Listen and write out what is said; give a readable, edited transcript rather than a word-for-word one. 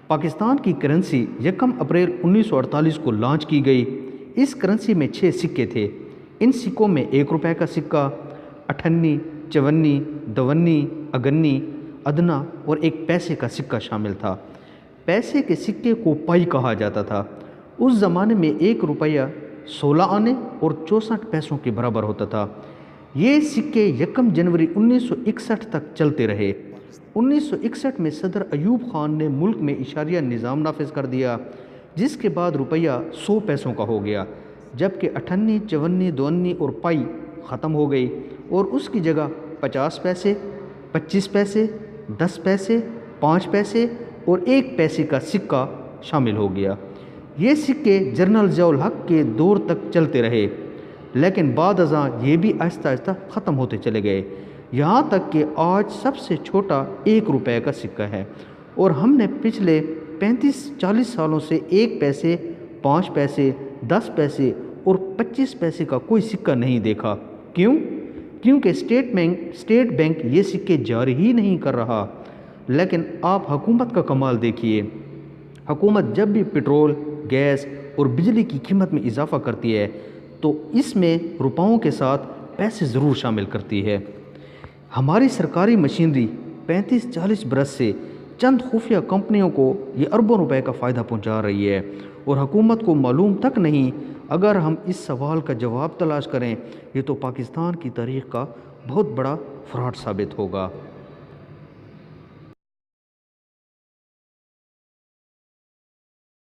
پاکستان کی currency 1 April 1948 کو launch کی گئی۔ اس کرنسی میں 6 سکے تھے۔ ان سکوں میں 1 روپے کا سکہ، 58، 54، 52، اگنی، ادنا اور 1 پیسے کا سکہ شامل تھا۔ پیسے کے سکے کو پائی کہا جاتا تھا۔ اس زمانے میں 1 روپیہ 16 آنے اور 64 پیسوں کے برابر ہوتا تھا۔ یہ سکے 1 جنوری 1961 تک چلتے رہے۔ 1961 میں صدر ایوب خان نے ملک میں اشاریہ نظام نافذ کر دیا، جس کے بعد روپیہ 100 پیسوں کا ہو گیا، جبکہ 58، 54، 52 اور پائی ختم ہو گئی اور اس کی جگہ 50 پیسے، 25 پیسے، 10 پیسے، 5 پیسے اور 1 پیسے کا سکہ شامل ہو گیا۔ یہ سکے جنرل ضیاء الحق کے دور تک چلتے رہے، لیکن بعد ازاں یہ بھی آہستہ آہستہ ختم ہوتے چلے گئے، یہاں تک کہ آج سب سے چھوٹا 1 روپے کا سکہ ہے، اور ہم نے پچھلے 35-40 سالوں سے 1 پیسے، 5 پیسے، 10 پیسے اور 25 پیسے کا کوئی سکہ نہیں دیکھا۔ کیوں؟ کیونکہ اسٹیٹ بینک یہ سکے جاری ہی نہیں کر رہا۔ لیکن آپ حکومت کا کمال دیکھیے، حکومت جب بھی پٹرول، گیس اور بجلی کی قیمت میں اضافہ کرتی ہے تو اس میں روپاؤں کے ساتھ پیسے ضرور شامل کرتی ہے۔ ہماری سرکاری مشینری 35-40 برس سے چند خفیہ کمپنیوں کو یہ اربوں روپے کا فائدہ پہنچا رہی ہے، اور حکومت کو معلوم تک نہیں۔ اگر ہم اس سوال کا جواب تلاش کریں، یہ تو پاکستان کی تاریخ کا بہت بڑا فراڈ ثابت ہوگا۔